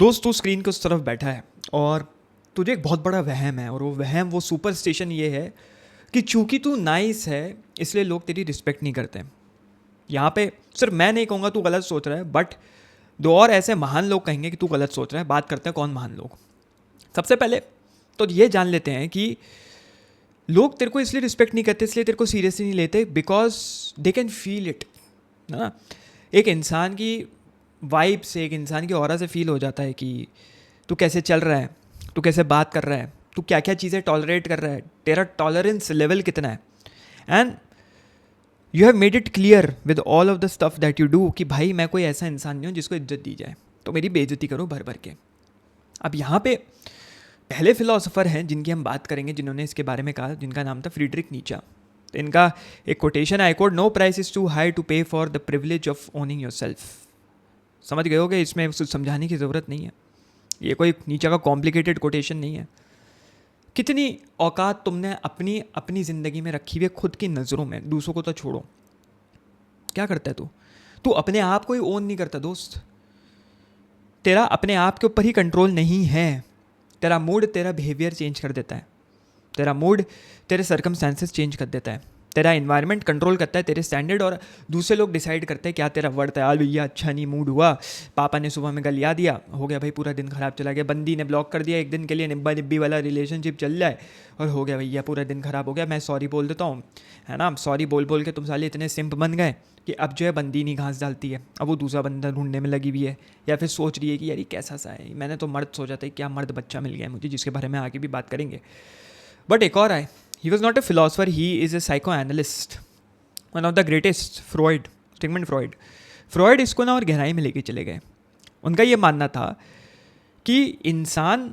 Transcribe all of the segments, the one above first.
दोस्त तू स्क्रीन के उस तरफ बैठा है और तुझे एक बहुत बड़ा वहम है, और वो वहम, वो सुपरस्टिशन ये है कि चूंकि तू नाइस है इसलिए लोग तेरी रिस्पेक्ट नहीं करते। यहाँ पे सिर्फ मैं नहीं कहूँगा तू गलत सोच रहा है, बट दो और ऐसे महान लोग कहेंगे कि तू गलत सोच रहा है। बात करते हैं कौन महान लोग। सबसे पहले तो ये जान लेते हैं कि लोग तेरे को इसलिए रिस्पेक्ट नहीं करते, इसलिए तेरे को सीरियसली नहीं लेते, because they can feel it ना। एक इंसान की वाइब से, एक इंसान की ऑरा से फील हो जाता है कि तू कैसे चल रहा है, तू कैसे बात कर रहा है, तू क्या क्या चीज़ें टॉलरेट कर रहा है, तेरा टॉलरेंस लेवल कितना है। And you have made it clear with all of the stuff that you do कि भाई मैं कोई ऐसा इंसान नहीं हूँ जिसको इज्जत दी जाए, तो मेरी बेइज्जती करो भर भर के। अब यहाँ पे पहले फिलोसोफर हैं जिनकी हम बात करेंगे, जिन्होंने इसके बारे में कहा, जिनका नाम था फ्रीडरिक नीचा। तो इनका एक quotation I quote, no price is too high to pay for the privilege of owning yourself. समझ गए होगे, इसमें कुछ समझाने की ज़रूरत नहीं है। ये कोई नीचे का कॉम्प्लिकेटेड कोटेशन नहीं है। कितनी औकात तुमने अपनी अपनी ज़िंदगी में रखी हुई है खुद की नज़रों में, दूसरों को तो छोड़ो। क्या करता है तू? तू अपने आप को ही ओन नहीं करता दोस्त। तेरा अपने आप के ऊपर ही कंट्रोल नहीं है। तेरा मूड तेरा बिहेवियर चेंज कर देता है, तेरा मूड तेरे सर्कमस्टेंसेस चेंज कर देता है, तेरा इन्वायरमेंट कंट्रोल करता है तेरे स्टैंडर्ड, और दूसरे लोग डिसाइड करते हैं क्या तेरा वर्थ है। भैया अच्छा नहीं मूड हुआ, पापा ने सुबह में गलिया दिया, हो गया भाई पूरा दिन ख़राब चला गया। बंदी ने ब्लॉक कर दिया एक दिन के लिए, निब्बा निब्बी वाला रिलेशनशिप चल रहा है, और हो गया भैया पूरा दिन ख़राब हो गया। मैं सॉरी बोल देता हूँ, है ना। सॉरी बोल बोल के तुम साले इतने सिंप बन गए कि अब जो है बंदी नहीं घास डालती है, अब वो दूसरा बंदा ढूंढने में लगी हुई है, या फिर सोच रही है कि यार ये कैसा सा है, मैंने तो मर्द सोचा था, क्या मर्द बच्चा मिल गया है मुझे, जिसके बारे में आगे भी बात करेंगे। बट एक और आए, he was not a philosopher, he is a psycho analyst, one of the greatest, Freud, Sigmund Freud. Freud इसको ना और गहराई में लेके चले गए। उनका ये मानना था कि इंसान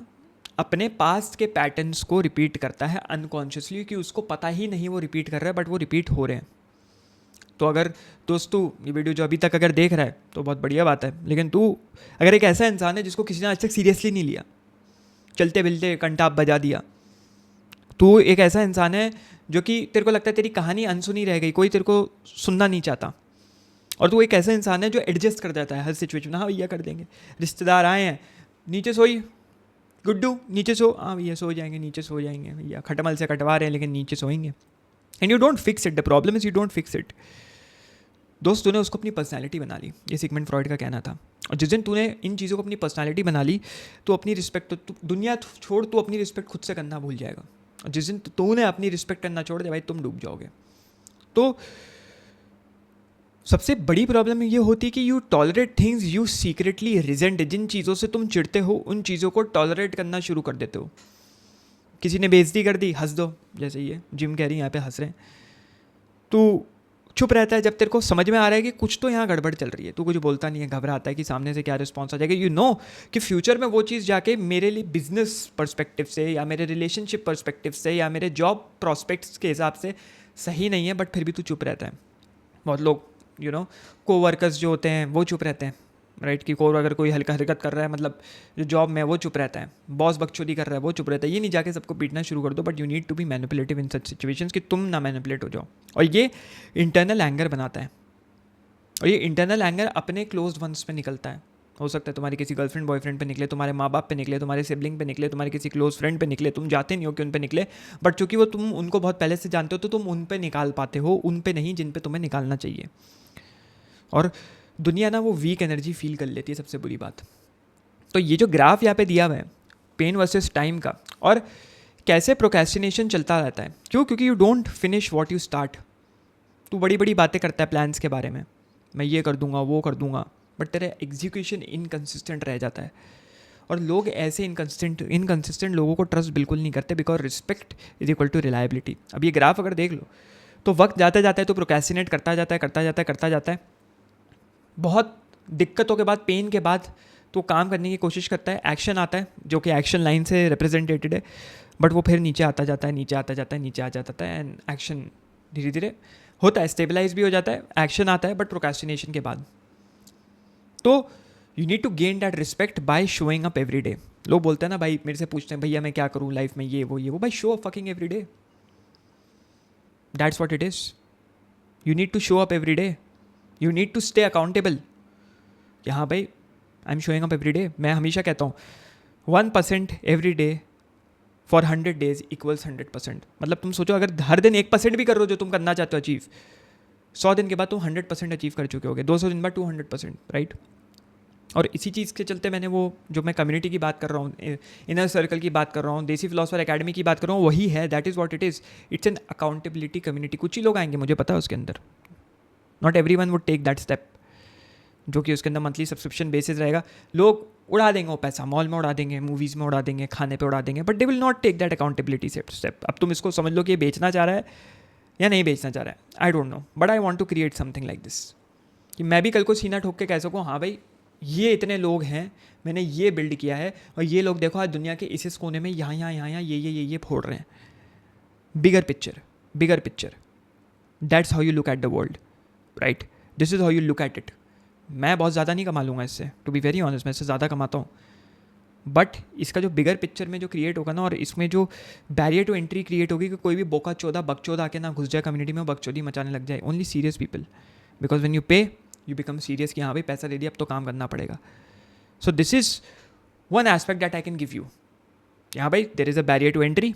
अपने पास्ट के पैटर्न्स को रिपीट करता है अनकॉन्शियसली, कि उसको पता ही नहीं वो रिपीट कर रहा है, बट वो रिपीट हो रहे हैं। तो अगर दोस्त तू ये वीडियो जो अभी तक अगर देख रहा है तो बहुत बढ़िया बात है, लेकिन तू अगर एक ऐसा इंसान है जिसको किसी ने आज तक सीरियसली नहीं लिया, चलते बिलते कंटाप बजा दिया, तू एक ऐसा इंसान है जो कि तेरे को लगता है तेरी कहानी अनसुनी रह गई, कोई तेरे को सुनना नहीं चाहता, और तू एक ऐसा इंसान है जो एडजस्ट कर जाता है हर सिचुएशन में। हाँ भैया कर देंगे, रिश्तेदार आए हैं, नीचे सोई गुड्डू, नीचे सो, हाँ भैया सो जाएंगे, नीचे सो जाएंगे भैया, खटमल से कटवा रहे हैं लेकिन नीचे सोएंगे। And you don't fix it, the problem is you don't fix it. दोस्त तूने उसको अपनी पर्सनैलिटी बना ली, ये सिगमंड फ्रॉइड का कहना था। और जिस दिन तूने इन चीज़ों को अपनी पर्सनैलिटी बना ली, तो अपनी रिस्पेक्ट, तो दुनिया छोड़, तू अपनी रिस्पेक्ट खुद से करना भूल जाएगा। और जिस दिन तूने अपनी रिस्पेक्ट करना छोड़ दे भाई, तुम डूब जाओगे। तो सबसे बड़ी प्रॉब्लम ये होती है कि you tolerate things you secretly resent. जिन चीज़ों से तुम चिढ़ते हो उन चीज़ों को टॉलरेट करना शुरू कर देते हो। किसी ने बेइज्जती कर दी, हंस दो, जैसे ये जिम कह रही यहाँ पे हंस रहे हैं। तू चुप रहता है जब तेरे को समझ में आ रहा है कि कुछ तो यहाँ गड़बड़ चल रही है, तू कुछ बोलता नहीं है, घबराता है कि सामने से क्या रिस्पॉन्स आ जाएगा। यू नो कि फ्यूचर में वो चीज़ जाके मेरे लिए बिजनेस पर्सपेक्टिव से, या मेरे रिलेशनशिप पर्सपेक्टिव से, या मेरे जॉब प्रॉस्पेक्ट्स के हिसाब से सही नहीं है, बट फिर भी तू चुप रहता है। बहुत लोग को वर्कर्स जो होते हैं वो चुप रहते हैं, राइट, कि को अगर कोई हल्का हरकत कर रहा है, मतलब जो जॉब में वो चुप रहता है, बॉस बकचोदी कर रहा है वो चुप रहता है। ये नहीं जाके सबको पीटना शुरू कर दो, but you need to be manipulative in such situations कि तुम ना मैनिपुलेट हो जाओ। और ये इंटरनल एंगर बनाता है, और ये इंटरनल एंगर अपने क्लोज्ड वंस पे निकलता है। हो सकता है तुम्हारी किसी गर्लफ्रेंड बॉयफ्रेंड पे निकले, तुम्हारे माँ बाप पे निकले, तुम्हारे सिबलिंग पे निकले, तुम्हारे किसी क्लोज फ्रेंड पे निकले, तुम जाते नहीं हो कि उन पे निकले, बट चूंकि वो तुम उनको बहुत पहले से जानते हो तो तुम उन पे निकाल पाते हो, उन पे नहीं जिन पे तुम्हें निकालना चाहिए। और दुनिया ना वो वीक एनर्जी फील कर लेती है, सबसे बुरी बात। तो ये जो ग्राफ यहाँ पे दिया हुआ है पेन वर्सेस टाइम का, और कैसे प्रोक्रेस्टिनेशन चलता रहता है, क्योंकि you don't finish what you start. तू बड़ी बड़ी बातें करता है प्लान्स के बारे में, मैं ये कर दूंगा वो कर दूंगा, बट तेरा एग्जीक्यूशन इनकन्सिस्टेंट रह जाता है। और लोग ऐसे इनकन्सिस्टेंट लोगों को ट्रस्ट बिल्कुल नहीं करते, because respect is equal to reliability. अब ये ग्राफ अगर देख लो तो वक्त जाता जाता है तो प्रोक्रेस्टिनेट करता जाता है, करता जाता है, करता जाता है। बहुत दिक्कतों के बाद, पेन के बाद तो काम करने की कोशिश करता है, एक्शन आता है जो कि एक्शन लाइन से रिप्रेजेंटेटेड है, बट वो फिर नीचे आता जाता है, नीचे आता जाता है, नीचे आ जाता है, एंड एक्शन धीरे धीरे होता है, स्टेबलाइज भी हो जाता है, एक्शन आता है, बट प्रोक्रेस्टिनेशन के बाद। तो you need to gain that respect by showing up every day. लोग बोलते हैं ना भाई, मेरे से पूछते हैं भैया मैं क्या करूँ लाइफ में, ये वो, भाई show up fucking every day, that's what it is. You need to show up every day, you need to stay accountable कि हाँ भाई I am showing up every day. मैं हमेशा कहता हूँ 1% every day for 100 days equals 100%. मतलब तुम सोचो अगर हर दिन 1% भी कर रहे हो जो तुम करना चाहते हो अचीव, 100 दिन के बाद तुम 100% अचीव कर चुके होगे, 200 दिन बाद 200%, राइट. और इसी चीज़ के चलते मैंने वो जो मैं कम्युनिटी की बात कर रहा हूँ, इनर सर्कल की बात कर रहा हूँ, देसी फिलोसफर एकेडमी की बात कर रहा हूँ, वही है. That is what it is. It's an accountability community. कुछ ही लोग आएंगे, मुझे पता है उसके अंदर. Not everyone would take that step, जो कि उसके अंदर मंथली सब्सक्रिप्शन बेसिस रहेगा. लोग उड़ा देंगे वो पैसा, मॉल में उड़ा देंगे, मूवीज़ में उड़ा देंगे, खाने पे उड़ा देंगे, but they will not take that accountability step. अब तुम इसको समझ लो कि ये बेचना चाह रहा है या नहीं बेचना चाह रहा है, I don't know, but I want to create something like this, कि मैं भी कल को सीना ठोक के कह सकूँ हाँ भाई ये इतने लोग हैं, मैंने ये बिल्ड किया है, और ये लोग देखो आज दुनिया के इस कोने में यहाँ यहाँ यहाँ यहाँ ये फोड़ रहे हैं. Bigger picture, that's how you look at the world, right. This is how you look at it. मैं बहुत ज़्यादा नहीं कमा लूँगा इससे, टू बी वेरी ऑनेस्ट, मैं इससे ज़्यादा कमाता हूँ, बट इसका जो बिगर पिक्चर में जो क्रिएट होगा ना, और इसमें जो बैरियर टू एंट्री क्रिएट होगी कि कोई भी बोका चौदह बकचोद आके ना घुस जाए कम्युनिटी में, बकचोदी मचाने लग जाए. Only serious people, because when you पे यू बिकम सीरियस कि हाँ भाई पैसा दे दिया, अब तो काम करना पड़ेगा. So this is one aspect that I can give you. हाँ भाई there is a barrier to entry,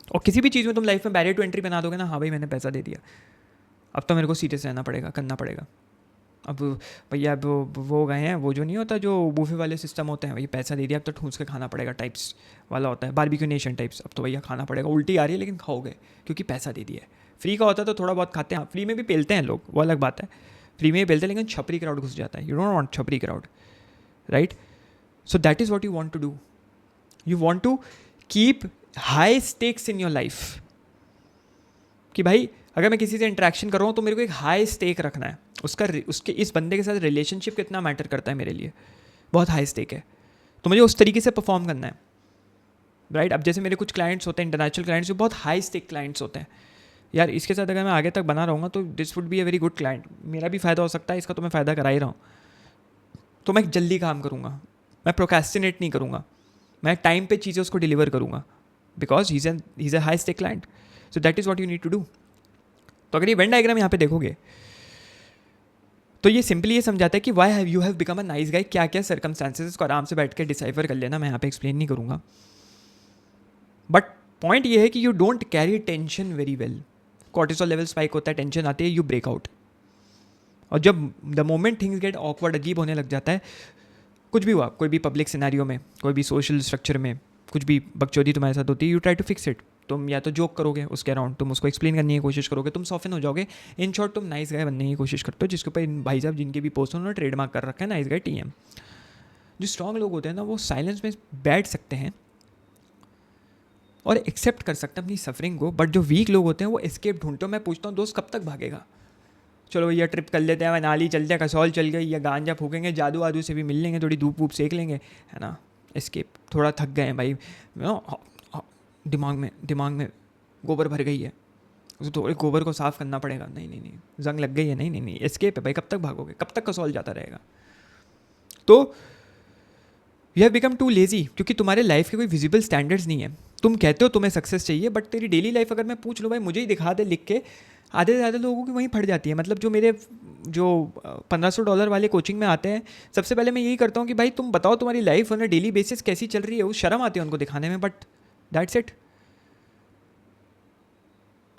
और किसी भी चीज़ में तुम लाइफ में बैरियर टू एंट्री बना दोगे ना, हाँ भाई मैंने पैसा दे दिया, अब तो मेरे को सीरियस रहना पड़ेगा, करना पड़ेगा. अब भैया अब वो गए हैं, वो जो नहीं होता जो बूफे वाले सिस्टम होते हैं, भैया पैसा दे दिया अब तो ठूस के खाना पड़ेगा टाइप्स वाला होता है, बारबेक्यू नेशन टाइप्स. अब तो भैया खाना पड़ेगा, उल्टी आ रही है लेकिन खाओगे क्योंकि पैसा दे दिया है. फ्री का होता है तो थोड़ा बहुत खाते हैं, फ्री में भी पेलते हैं लोग, वो अलग बात है, फ्री में भी पेलते हैं, लेकिन छपरी क्राउड घुस जाता है. यू डोंट वांट छपरी crowd, right. So that is what you want to do. You want to keep high stakes in your life, कि भाई अगर मैं किसी से इंटरेक्शन कर रहा हूँ तो मेरे को एक हाई स्टेक रखना है. उसके इस बंदे के साथ रिलेशनशिप कितना मैटर करता है मेरे लिए, बहुत हाई स्टेक है, तो मुझे उस तरीके से परफॉर्म करना है, राइट. अब जैसे मेरे कुछ क्लाइंट्स होते हैं, इंटरनेशनल क्लाइंट्स जो बहुत हाई स्टेक क्लाइंट्स होते हैं, यार इसके साथ अगर मैं आगे तक बना रहूँगा तो this would be a very good client, मेरा भी फ़ायदा हो सकता है, इसका तो मैं फ़ायदा करा ही रहा हूँ. तो मैं जल्दी काम करूँगा, मैं प्रोक्रेस्टिनेट नहीं करूँगा, मैं टाइम पे चीज़ें उसको डिलीवर करूँगा, because he is a high stake client. So that is what you need to do. तो अगर ये वेन डायग्राम यहाँ पे देखोगे तो ये सिंपली ये समझाता है कि why you have become a nice guy. क्या क्या सर्कमस्टांसेस को आराम से बैठ के डिसाइफर कर लेना, मैं यहाँ पे एक्सप्लेन नहीं करूँगा, बट पॉइंट ये है कि you don't carry tension very well. Cortisol level spike होता है, टेंशन आती है, यू ब्रेक आउट. और जब the moment things get awkward, अजीब होने लग जाता है, कुछ भी हुआ, कोई भी पब्लिक सिनेरियो में, कोई भी सोशल स्ट्रक्चर में कुछ भी बकचोदी तुम्हारे साथ होती है, you try to fix it. तुम या तो जोक करोगे उसके अराउंड, तुम उसको एक्सप्लेन करने की कोशिश करोगे, तुम सॉफ्टन हो जाओगे. इन शॉर्ट तुम नाइस गाय बनने की कोशिश करते हो, जिसके ऊपर भाई साहब जिनके भी पोस्ट उन्होंने ट्रेडमार्क कर रखा है, नाइस गाय टीएम. जो स्ट्रॉन्ग लोग होते हैं ना, वो साइलेंस में बैठ सकते हैं और एक्सेप्ट कर सकते हैं अपनी सफरिंग को, बट जो वीक लोग होते हैं वो एस्केप ढूंढते हो. मैं पूछता हूँ दोस्त कब तक भागेगा, चलो भैया ट्रिप कर लेते हैं, मनाली चलते हैं, कसौल चल गए, या गांजा फूकेंगे, जादू वादू से भी मिल लेंगे, थोड़ी धूप वूप सेक लेंगे, है ना. एस्केप, थोड़ा थक गए हैं भाई, दिमाग में गोबर भर गई है, तो थोड़े गोबर को साफ़ करना पड़ेगा. नहीं, जंग लग गई है, नहीं, एस्केप है भाई. कब तक भागोगे, कब तक कसौल जाता रहेगा. तो you have become too lazy, क्योंकि तुम्हारे लाइफ के कोई विजिबल स्टैंडर्ड्स नहीं है. तुम कहते हो तुम्हें सक्सेस चाहिए, बट तेरी डेली लाइफ अगर मैं पूछ लूँ भाई मुझे ही दिखा दे लिख के, आधे से ज़्यादा लोगों की वहीं फट जाती है. मतलब जो मेरे जो $1500 वाले कोचिंग में आते हैं, सबसे पहले मैं यही करता हूँ कि भाई तुम बताओ तुम्हारी life on a daily basis कैसी चल रही है. वो शर्म आती है उनको दिखाने में, बट दैट्स इट.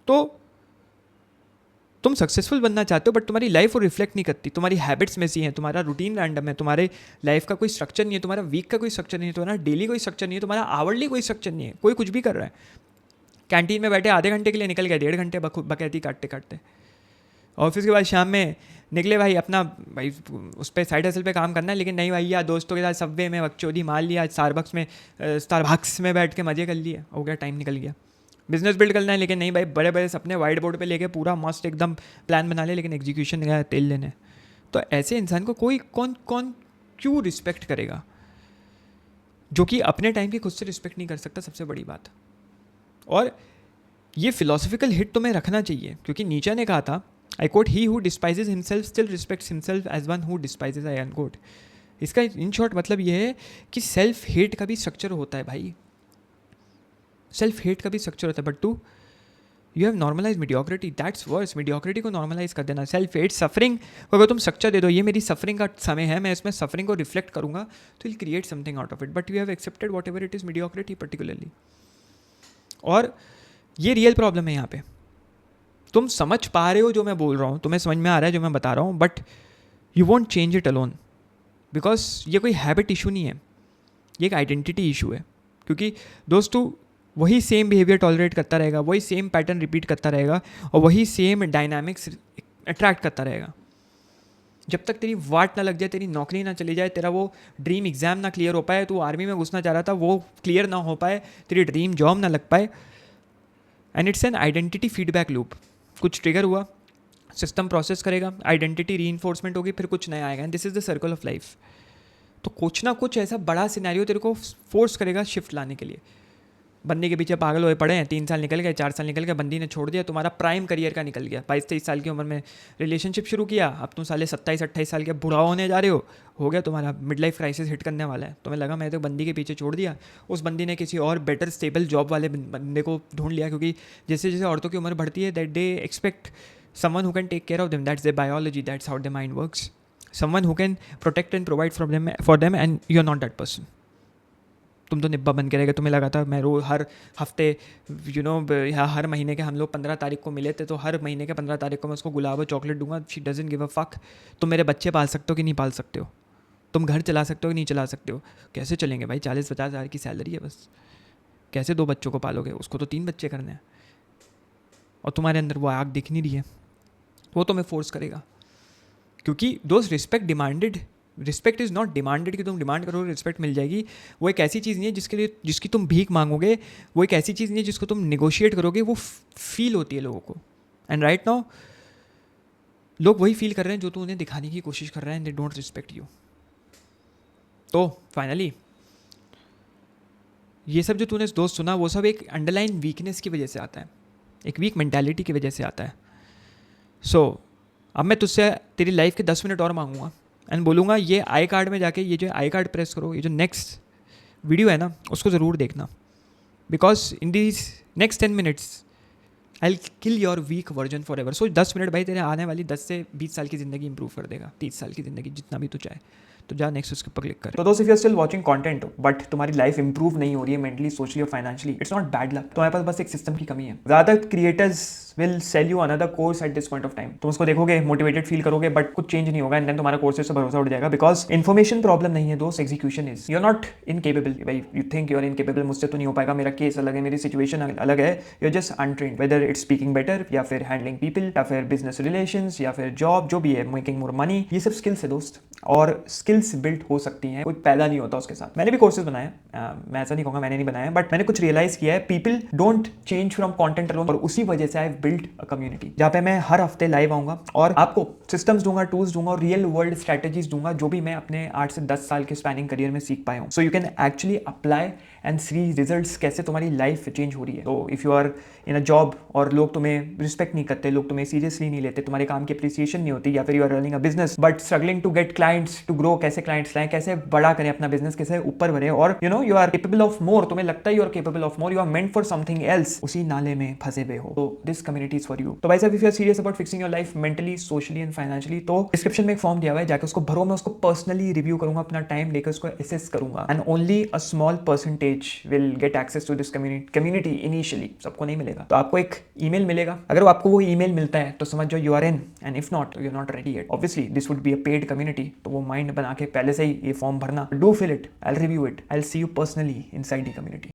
तो तुम सक्सेसफुल बनना चाहते हो, बट तुम्हारी लाइफ वो रिफ्लेक्ट नहीं करती. तुम्हारी हैबिट्स में सी हैं, तुम्हारा रूटीन रैंडम है, तुम्हारे लाइफ का कोई स्ट्रक्चर नहीं है, तुम्हारा वीक का कोई स्ट्रक्चर नहीं है, तुम्हारा डेली कोई स्ट्रक्चर नहीं है, तुम्हारा आवरली कोई स्ट्रक्चर नहीं है. कोई कुछ भी कर रहा है, कैंटीन में बैठे आधे घंटे के लिए निकल गए, 1.5 घंटे बकैती काटते. ऑफिस के बाद शाम में निकले भाई, अपना भाई उस पर साइड हसल पे काम करना है, लेकिन नहीं भाई यार दोस्तों के साथ सबवे में बकचोदी मार लिया, स्टारबक्स में बैठ के मज़े कर लिए, हो गया, टाइम निकल गया. बिजनेस बिल्ड करना है, लेकिन नहीं भाई बड़े बड़े सपने वाइट बोर्ड पे लेके पूरा मस्त एकदम प्लान बना ले, लेकिन एग्जीक्यूशन गया तेल लेने. तो ऐसे इंसान को कोई कौन क्यों रिस्पेक्ट करेगा, जो कि अपने टाइम की खुद से रिस्पेक्ट नहीं कर सकता, सबसे बड़ी बात. और ये फिलोसफिकल हिट तुम्हें रखना चाहिए, क्योंकि नीचे ने कहा था, I quote, he who despises himself still respects himself as one who despises, I unquote. इसका इन शॉर्ट मतलब ये है कि सेल्फ हेट का भी स्ट्रक्चर होता है भाई, सेल्फ हेट का भी स्ट्रक्चर होता है, बट तू you have normalize mediocrity, that's worse. Mediocrity को नॉर्मलाइज कर देना. सेल्फ हेट, सफरिंग को अगर तुम स्ट्रक्चर दे दो, ये मेरी सफरिंग का समय है, मैं इसमें सफरिंग को रिफ्लेक्ट करूंगा, तो will create something out of it. But you have accepted what ever it is mediocrity particularly. और ये रियल प्रॉब्लम है यहाँ पे. तुम समझ पा रहे हो जो मैं बोल रहा हूँ, तुम्हें समझ में आ रहा है जो मैं बता रहा हूँ, but you want change it alone. Because ये कोई हैबिट इशू नहीं है, ये एक आइडेंटिटी इशू है. क्योंकि दोस्तों वही सेम बिहेवियर टॉलरेट करता रहेगा, वही सेम पैटर्न रिपीट करता रहेगा, और वही सेम डायनामिक्स अट्रैक्ट करता रहेगा. जब तक तेरी वाट ना लग जाए, तेरी नौकरी ना चली जाए, तेरा वो ड्रीम एग्जाम ना क्लियर हो पाए, तू आर्मी में घुसना चाह रहा था वो क्लियर ना हो पाए, तेरी ड्रीम जॉब ना लग पाए. And it's an identity feedback loop. कुछ ट्रिगर हुआ, सिस्टम प्रोसेस करेगा, आइडेंटिटी रीइंफोर्समेंट होगी, फिर कुछ नया आएगा. And this is the circle of life. तो कुछ ना कुछ ऐसा बड़ा सिनेरियो तेरे को फोर्स करेगा शिफ्ट लाने के लिए. बंदी के पीछे पागल हुए पड़े हैं, 3 साल निकल गए, 4 साल निकल गए, बंदी ने छोड़ दिया, तुम्हारा प्राइम करियर का निकल गया. 22-23 साल की उम्र में रिलेशनशिप शुरू किया, अब तुम साले 27-28 साल के बुढ़ा होने जा रहे हो गया, तुम्हारा मिड लाइफ क्राइसिस हिट करने वाला है. तुम्हें लगा मैं तो बंदी के पीछे छोड़ दिया, उस बंदी ने किसी और बेटर स्टेबल जॉब वाले बंदे को ढूंढ लिया. क्योंकि जैसे जैसे औरतों की उम्र बढ़ती है, that they expect someone who can take care of them. That's their biology, that's how their mind works. Someone who can protect and provide for them and you are not that person. तुम तो निब्बा बन के रहेगा. तुम्हें लगा था मैं रोज हर हफ्ते हर महीने के हम लोग 15 तारीख को मिले थे, तो हर महीने के 15 तारीख को मैं उसको गुलाब और चॉकलेट दूंगा. She doesn't give a fuck. तुम मेरे बच्चे पाल सकते हो कि नहीं पाल सकते हो, तुम घर चला सकते हो कि नहीं चला सकते हो. कैसे चलेंगे भाई, 40-50 हज़ार की सैलरी है बस, कैसे 2 बच्चों को पालोगे, उसको तो 3 बच्चे करने हैं. और तुम्हारे अंदर वो आग दिख नहीं रही है, वो तुम्हें फोर्स करेगा. क्योंकि दोस्त रिस्पेक्ट इज़ नॉट डिमांडेड कि तुम डिमांड करोगे रिस्पेक्ट मिल जाएगी. वो एक ऐसी चीज़ नहीं है जिसकी तुम भीख मांगोगे. वो एक ऐसी चीज़ नहीं है जिसको तुम निगोशिएट करोगे. वो फील होती है लोगों को. एंड राइट नाउ लोग वही फील कर रहे हैं जो तू उन्हें दिखाने की कोशिश कर रहा है. And they don't respect you. तो फाइनली ये सब जो तूने दोस्त सुना, वो सब एक अंडरलाइन वीकनेस की वजह से आता है, एक वीक मेंटालिटी की वजह से आता है. सो अब मैं तुझसे तेरी लाइफ के 10 मिनट और मांगूंगा एंड बोलूँगा ये आई कार्ड में जाके ये जो आई कार्ड प्रेस करो, ये जो नेक्स्ट वीडियो है ना उसको ज़रूर देखना. Because in these next 10 minutes I kill your week version for ever. So 10 minute भाई तेरे आने वाली 10 से 20 साल की ज़िंदगी इंप्रूव कर देगा, 30 साल की ज़िंदगी, जितना भी तू चाहे. तो जा नेक्स्ट उसके ऊपर क्लिक कर. तो दोस्त if you are still watching content but तुम्हारी लाइफ इंप्रूव नहीं हो रही है मेंटली, सोशली और financially, it's not bad luck. तुम्हारे पास बस एक सिस्टम की कमी है. ज़्यादा creators will sell you another course at this point of time. तुम उसको देखोगे, मोटिवेटेड फील करोगे, बट कुछ चेंज नहीं होगा. एंड देन तुम्हारा कोर्सेज से भरोसा उठ जाएगा. बिकॉज इन्फॉर्मेशन प्रॉब्लम नहीं है दोस्त, execution is. You are not incapable. भाई you think you are incapable, मुझसे तो नहीं हो पाएगा, मेरा केस अलग है, मेरी सिचुएशन अलग है. You are just untrained. Whether it's speaking better, या फिर हैंडलिंग पीपल, या फिर बिजनेस रिलेशंस, या फिर जॉब, जो भी है, मेकिंग मोर मनी, ये सब स्किल्स है दोस्त. और स्किल्स बिल्ड हो सकती हैं, कोई पैदा नहीं होता उसके साथ. मैंने भी कोर्सेज बनाए, मैं ऐसा नहीं कहूँगा मैंने नहीं बनाया, बट मैंने कुछ रियलाइज किया है. People don't change from content alone, और उसी वजह से I have build a community जहाँ पे मैं हर हफ्ते लाइव आऊँगा और आपको सिस्टम्स दूंगा, टूल्स दूंगा और रियल वर्ल्ड स्ट्रैटेजीज दूंगा जो भी मैं अपने 8 से 10 साल के स्पैनिंग करियर में सीख पाया हूँ. So you can actually apply and see results, कैसे तुम्हारी लाइफ चेंज हो रही है. तो if you are in a job और लोग तुम्हें रिस्पेक्ट नहीं करते, लोग तुम्हें सीरियसली नहीं लेते, तुम्हारे काम की अप्रिसिएशन नहीं होती, या फिर you are running a business but struggling to get clients to grow, कैसे क्लाइंट्स लाएं, कैसे बड़ा करें अपना बिजनेस, कैसे ऊपर बढ़े, और you are capable of more, तुम्हें लगता है you are capable of more, you are meant for something else, उसी नाले में फंसे हुए हो, तो this community is for you. तो भाई साहब if you are serious about fixing your life mentally, socially and financially, तो डिस्क्रिप्शन में एक फॉर्म दिया हुआ है, जाकर उसको भरो. मैं उसको पर्सनली रिव्यू करूंगा, अपना टाइम लेकर उसको असेस करूंगा. And only a small percentage will get access to this community initially. सबको नहीं मिलेगा. तो आपको एक ईमेल मिलेगा. अगर आपको वो ईमेल मिलता है तो समझ जाओ you are in, and if not you are not ready yet. Obviously this would be a paid community, तो वो माइंड बना के पहले से ही ये फॉर्म भरना. Do fill it, I will review it, I will see you personally inside the community.